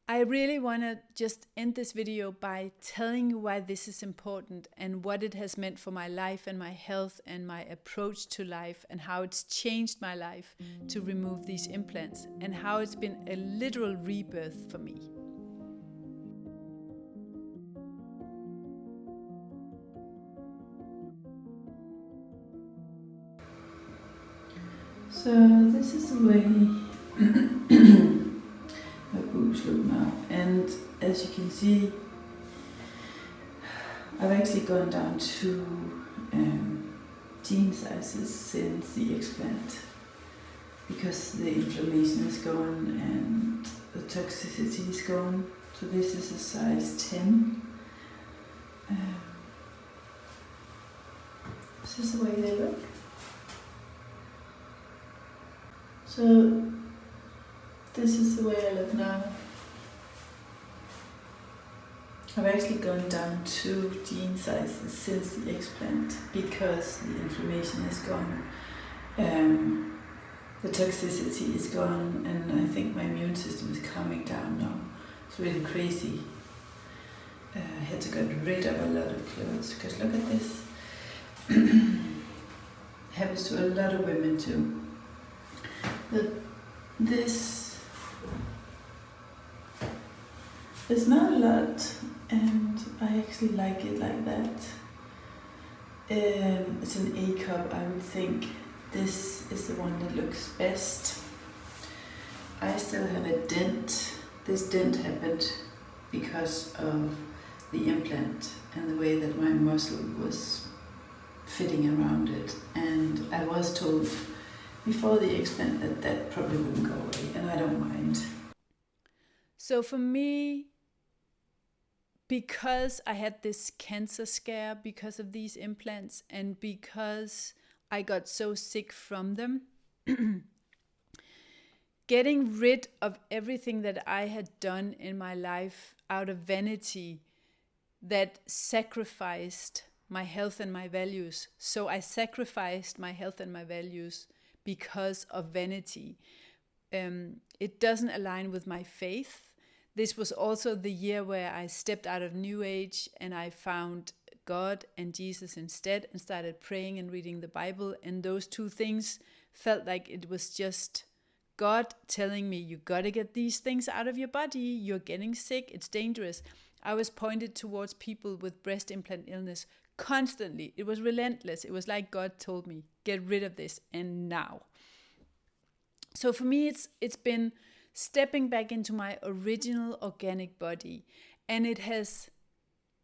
I really want to just end this video by telling you why this is important and what it has meant for my life and my health and my approach to life, and how it's changed my life to remove these implants, and how it's been a literal rebirth for me. So this is the way my boobs look now, and as you can see, I've actually gone down 2 jean sizes since the explant, because the inflammation is gone and the toxicity is gone. So this is a size 10. This is the way they look. So this is the way I look now. I've actually gone down 2 jean sizes since the explant, because the inflammation is gone, the toxicity is gone, and I think my immune system is calming down now. It's really crazy. I had to get rid of a lot of clothes, because look at this. Happens to a lot of women too. This is not a lot, and I actually like it like that. It's an A cup, I would think. This is the one that looks best. I still have a dent. This dent happened because of the implant and the way that my muscle was fitting around it. And I was told before the explant that probably wouldn't go away, and I don't mind. So for me, because I had this cancer scare because of these implants, and because I got so sick from them, getting rid of everything that I had done in my life out of vanity that sacrificed my health and my values. So I sacrificed my health and my values because of vanity. It doesn't align with my faith. This was also the year where I stepped out of New Age and I found God and Jesus instead, and started praying and reading the Bible. And those 2 things felt like it was just God telling me, you gotta get these things out of your body. You're getting sick. It's dangerous. I was pointed towards people with breast implant illness constantly. It was relentless. It was like God told me, get rid of this, and now. So for me, it's been stepping back into my original organic body, and it has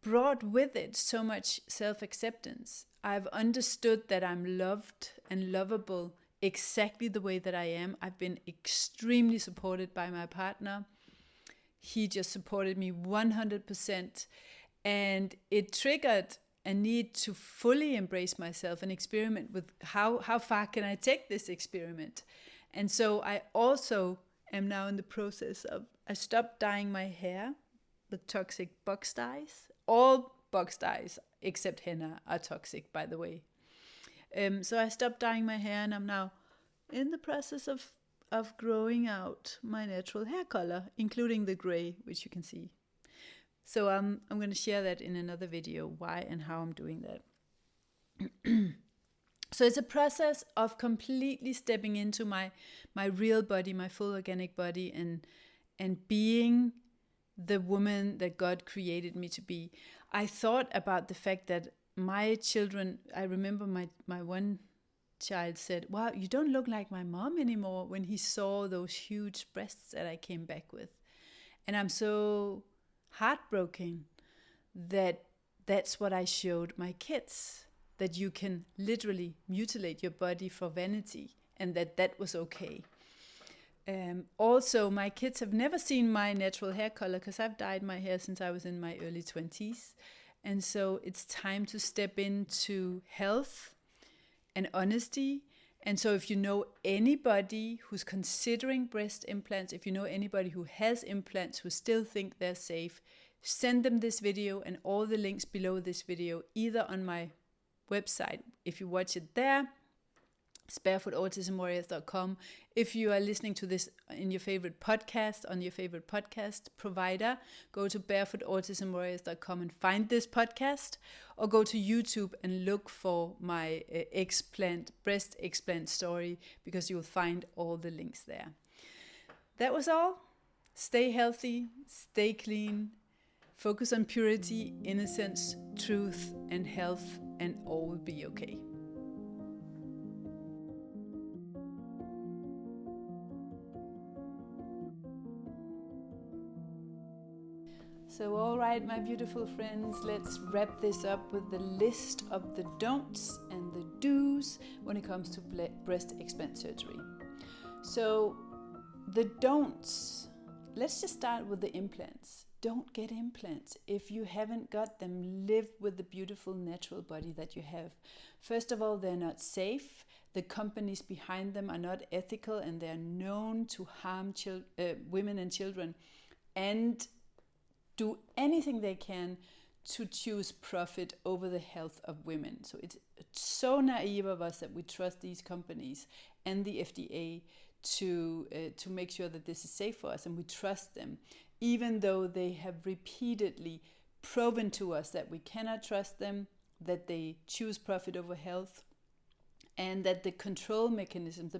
brought with it so much self-acceptance. I've understood that I'm loved and lovable exactly the way that I am. I've been extremely supported by my partner. He just supported me 100%, and it triggered a need to fully embrace myself and experiment with how far can I take this experiment. And so I also am now in the process of, I stopped dyeing my hair with toxic box dyes. All box dyes except henna are toxic, by the way. So I stopped dyeing my hair, and I'm now in the process of growing out my natural hair color, including the gray, which you can see. So I'm going to share that in another video, why and how I'm doing that. So it's a process of completely stepping into my real body, my full organic body, and being the woman that God created me to be. I thought about the fact that my children, I remember my one child said, wow, you don't look like my mom anymore, when he saw those huge breasts that I came back with. And I'm so heartbroken that that's what I showed my kids, that you can literally mutilate your body for vanity, and that was okay. Also, my kids have never seen my natural hair color because I've dyed my hair since I was in my early 20s. And so it's time to step into health and honesty. And so if you know anybody who's considering breast implants, if you know anybody who has implants who still think they're safe, send them this video and all the links below this video, either on my website, if you watch it there, barefootautismwarriors.com. If you are listening to this in your favorite podcast, on your favorite podcast provider, go to barefootautismwarriors.com and find this podcast, or go to YouTube and look for my breast explant story, because you'll find all the links there. That was all. Stay healthy, stay clean, focus on purity, innocence, truth, and health, and all will be okay. So, all right, my beautiful friends, let's wrap this up with the list of the don'ts and the do's when it comes to breast explant surgery. So, the don'ts, let's just start with the implants. Don't get implants. If you haven't got them, live with the beautiful natural body that you have. First of all, they're not safe. The companies behind them are not ethical, and they're known to harm women and children, and do anything they can to choose profit over the health of women. So it's so naive of us that we trust these companies and the FDA to make sure that this is safe for us, and we trust them, even though they have repeatedly proven to us that we cannot trust them, that they choose profit over health, and that the control mechanism,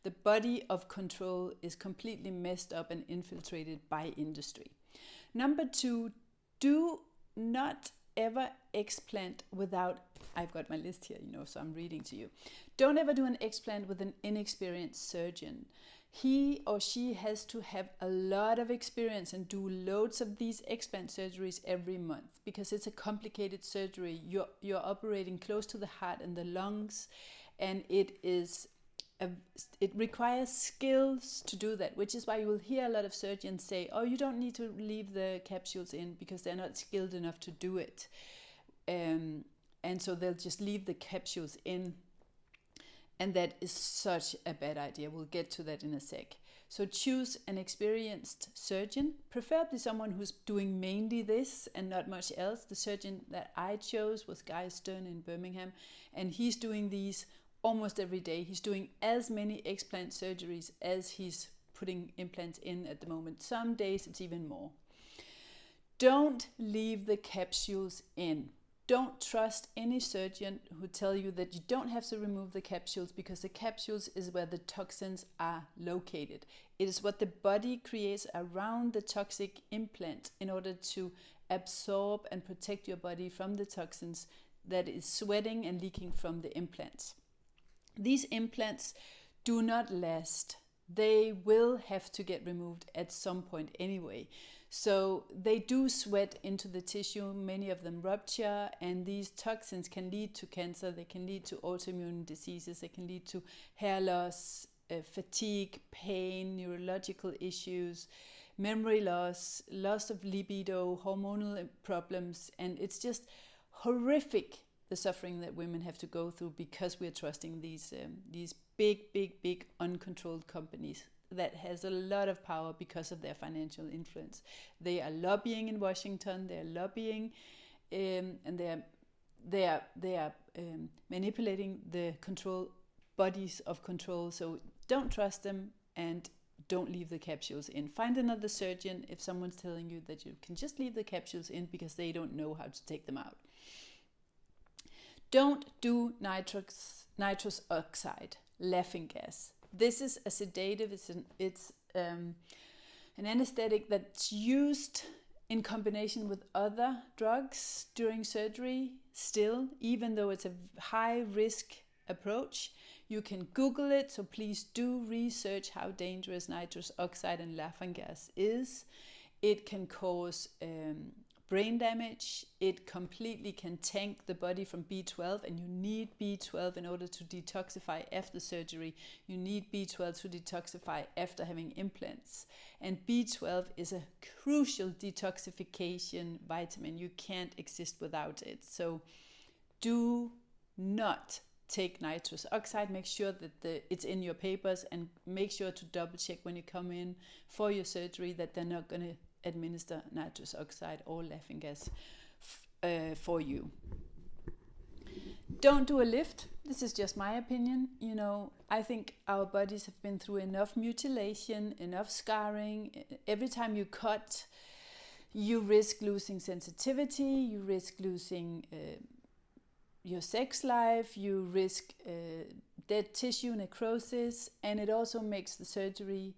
the body of control, is completely messed up and infiltrated by industry. Number 2, do not ever explant without, I've got my list here, so I'm reading to you. Don't ever do an explant with an inexperienced surgeon. He or she has to have a lot of experience and do loads of these explant surgeries every month, because it's a complicated surgery. You're operating close to the heart and the lungs, and it requires skills to do that, which is why you will hear a lot of surgeons say, oh, you don't need to leave the capsules in, because they're not skilled enough to do it. And so they'll just leave the capsules in. And that is such a bad idea. We'll get to that in a sec. So choose an experienced surgeon, preferably someone who's doing mainly this and not much else. The surgeon that I chose was Guy Stern in Birmingham, and he's doing these almost every day. He's doing as many explant surgeries as he's putting implants in at the moment. Some days it's even more. Don't leave the capsules in. Don't trust any surgeon who tell you that you don't have to remove the capsules, because the capsules is where the toxins are located. It is what the body creates around the toxic implant in order to absorb and protect your body from the toxins that is sweating and leaking from the implants. These implants do not last. They will have to get removed at some point anyway. So they do sweat into the tissue, many of them rupture, and these toxins can lead to cancer, they can lead to autoimmune diseases, they can lead to hair loss, fatigue, pain, neurological issues, memory loss, loss of libido, hormonal problems, and it's just horrific, the suffering that women have to go through because we're trusting these big uncontrolled companies that has a lot of power because of their financial influence. They are lobbying in Washington, they're lobbying, and they are manipulating the bodies of control. So don't trust them, and don't leave the capsules in. Find another surgeon if someone's telling you that you can just leave the capsules in because they don't know how to take them out. Don't do nitrous oxide, laughing gas. This is a sedative. It's an anesthetic that's used in combination with other drugs during surgery still, even though it's a high risk approach. You can Google it, so please do research how dangerous nitrous oxide and laughing gas is. It can cause brain damage. It completely can tank the body from B12, and you need B12 in order to detoxify after surgery. You need B12 to detoxify after having implants. And B12 is a crucial detoxification vitamin. You can't exist without it. So do not take nitrous oxide. Make sure that it's in your papers, and make sure to double check when you come in for your surgery that they're not going to administer nitrous oxide or laughing gas for you. Don't do a lift. This is just my opinion. You know, I think our bodies have been through enough mutilation, enough scarring. Every time you cut, you risk losing sensitivity, you risk losing your sex life, you risk dead tissue necrosis, and it also makes the surgery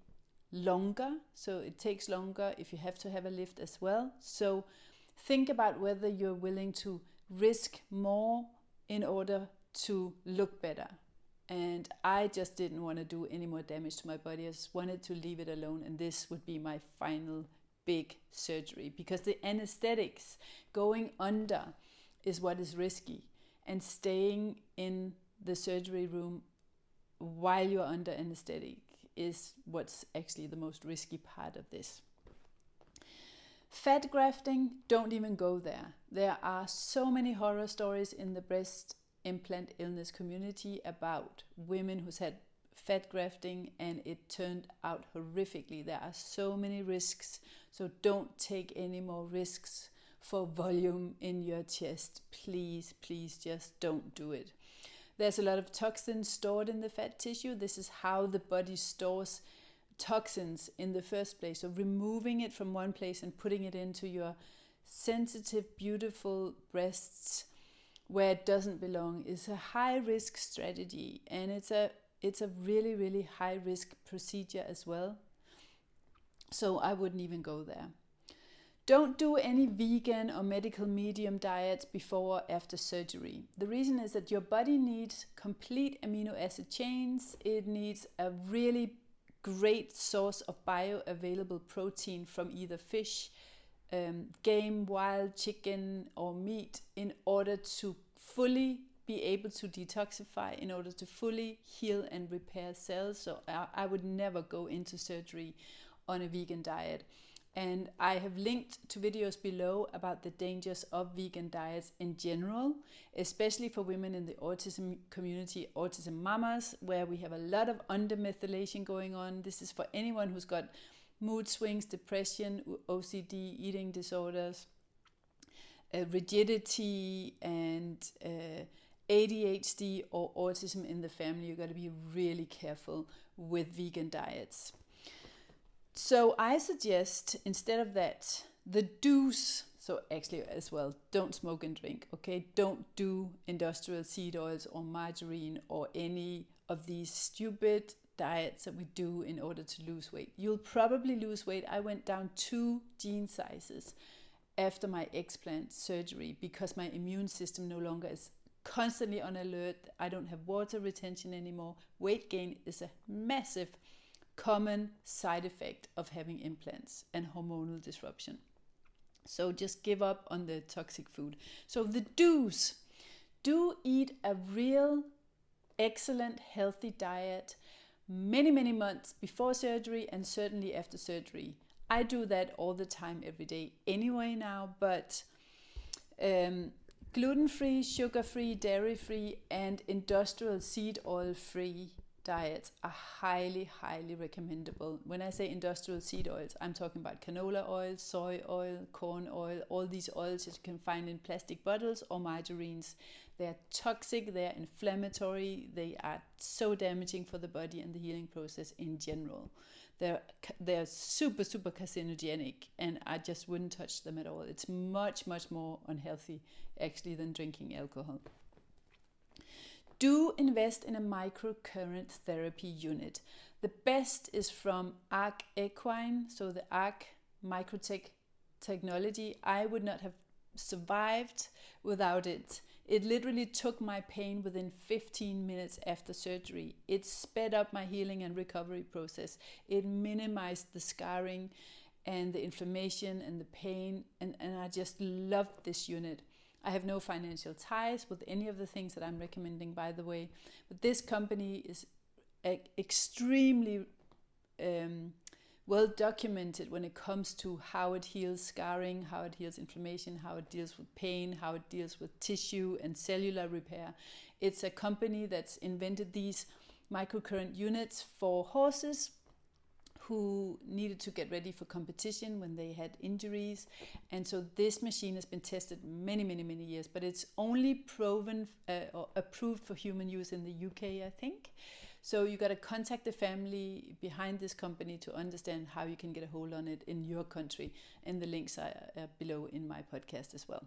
longer. So it takes longer if you have to have a lift as well. So think about whether you're willing to risk more in order to look better. And I just didn't want to do any more damage to my body. I just wanted to leave it alone, and this would be my final big surgery, because the anesthetics going under is what is risky, and staying in the surgery room while you're under anesthetic is what's actually the most risky part of this. Fat grafting, don't even go there. There are so many horror stories in the breast implant illness community about women who's had fat grafting and it turned out horrifically. There are so many risks, so don't take any more risks for volume in your chest. Please, please just don't do it. There's a lot of toxins stored in the fat tissue. This is how the body stores toxins in the first place. So removing it from one place and putting it into your sensitive, beautiful breasts where it doesn't belong is a high risk strategy, and it's a really, really high risk procedure as well. So I wouldn't even go there. Don't do any vegan or medical medium diets before or after surgery. The reason is that your body needs complete amino acid chains. It needs a really great source of bioavailable protein from either fish, game, wild chicken or meat in order to fully be able to detoxify, in order to fully heal and repair cells. So I would never go into surgery on a vegan diet. And I have linked to videos below about the dangers of vegan diets in general, especially for women in the autism community, autism mamas, where we have a lot of undermethylation going on. This is for anyone who's got mood swings, depression, OCD, eating disorders, rigidity, and ADHD or autism in the family. You've got to be really careful with vegan diets. So I suggest, instead of that, the do's. So actually as well, don't smoke and drink, okay? Don't do industrial seed oils or margarine or any of these stupid diets that we do in order to lose weight. You'll probably lose weight. I went down 2 gene sizes after my explant surgery because my immune system no longer is constantly on alert. I don't have water retention anymore. Weight gain is a massive common side effect of having implants and hormonal disruption. So just give up on the toxic food. So the do's: do eat a real excellent healthy diet many months before surgery and certainly after surgery. I do that all the time, every day anyway now, but gluten-free, sugar-free, dairy-free and industrial seed oil-free diets are highly recommendable. When I say industrial seed oils, I'm talking about canola oil, soy oil, corn oil, all these oils that you can find in plastic bottles or margarines. They're toxic, they're inflammatory, they are so damaging for the body and the healing process in general. They're super carcinogenic, and I just wouldn't touch them at all. It's much more unhealthy actually than drinking alcohol. Do invest in a microcurrent therapy unit. The best is from Arc Equine, so the Arc Microtech technology. I would not have survived without it. It literally took my pain within 15 minutes after surgery. It sped up my healing and recovery process. It minimized the scarring, and the inflammation and the pain. And I just loved this unit. I have no financial ties with any of the things that I'm recommending, by the way. But this company is extremely well documented when it comes to how it heals scarring, how it heals inflammation, how it deals with pain, how it deals with tissue and cellular repair. It's a company that's invented these microcurrent units for horses who needed to get ready for competition when they had injuries. And so this machine has been tested many years, but it's only proven or approved for human use in the UK, I think. So you got to contact the family behind this company to understand how you can get a hold on it in your country. And the links are below in my podcast as well.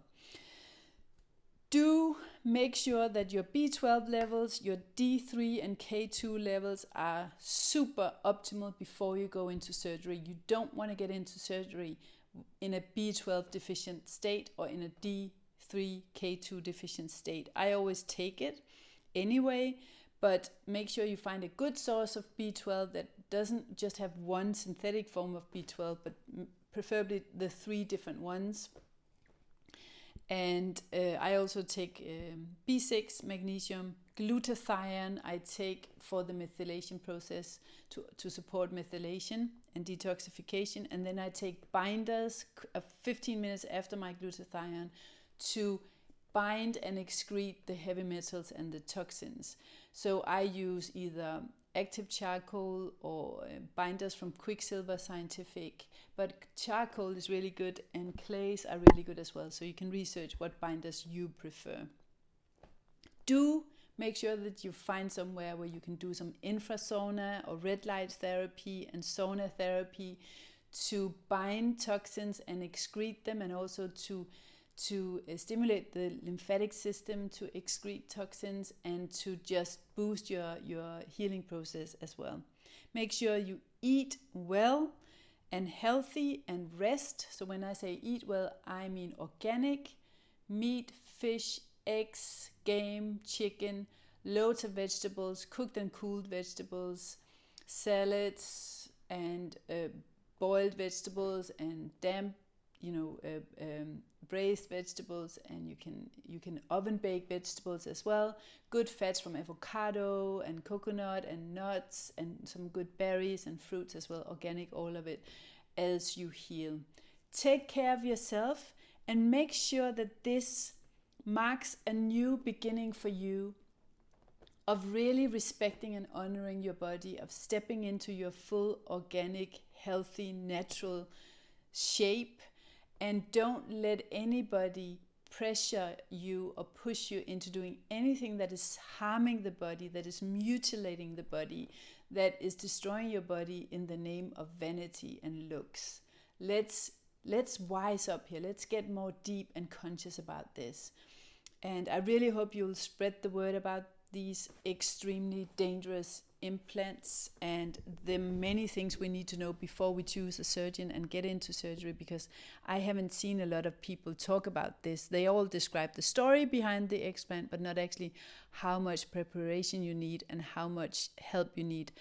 Do make sure that your B12 levels, your D3 and K2 levels are super optimal before you go into surgery. You don't want to get into surgery in a B12 deficient state or in a D3, K2 deficient state. I always take it anyway, but make sure you find a good source of B12 that doesn't just have one synthetic form of B12, but preferably the 3 different ones. And I also take B6, magnesium, glutathione I take for the methylation process to support methylation and detoxification. And then I take binders 15 minutes after my glutathione to bind and excrete the heavy metals and the toxins. So I use either active charcoal or binders from Quicksilver Scientific, but charcoal is really good and clays are really good as well, so you can research what binders you prefer. Do make sure that you find somewhere where you can do some infrasauna or red light therapy and sauna therapy to bind toxins and excrete them, and also to stimulate the lymphatic system to excrete toxins and to just boost your healing process as well. Make sure you eat well and healthy and rest. So when I say eat well, I mean organic, meat, fish, eggs, game, chicken, loads of vegetables, cooked and cooled vegetables, salads, and boiled vegetables, and damp, braised vegetables, and you can oven bake vegetables as well. Good fats from avocado and coconut and nuts, and some good berries and fruits as well, organic, all of it, as you heal. Take care of yourself and make sure that this marks a new beginning for you of really respecting and honoring your body, of stepping into your full organic, healthy, natural shape. And don't let anybody pressure you or push you into doing anything that is harming the body, that is mutilating the body, that is destroying your body in the name of vanity and looks. Let's wise up here. Let's get more deep and conscious about this. And I really hope you'll spread the word about these extremely dangerous implants and the many things we need to know before we choose a surgeon and get into surgery, because I haven't seen a lot of people talk about this. They all describe the story behind the explant, but not actually how much preparation you need and how much help you need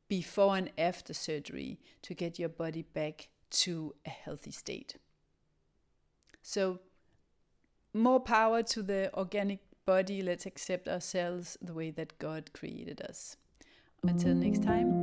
before and after surgery to get your body back to a healthy state. So more power to the organic body. Let's accept ourselves the way that God created us. Until next time.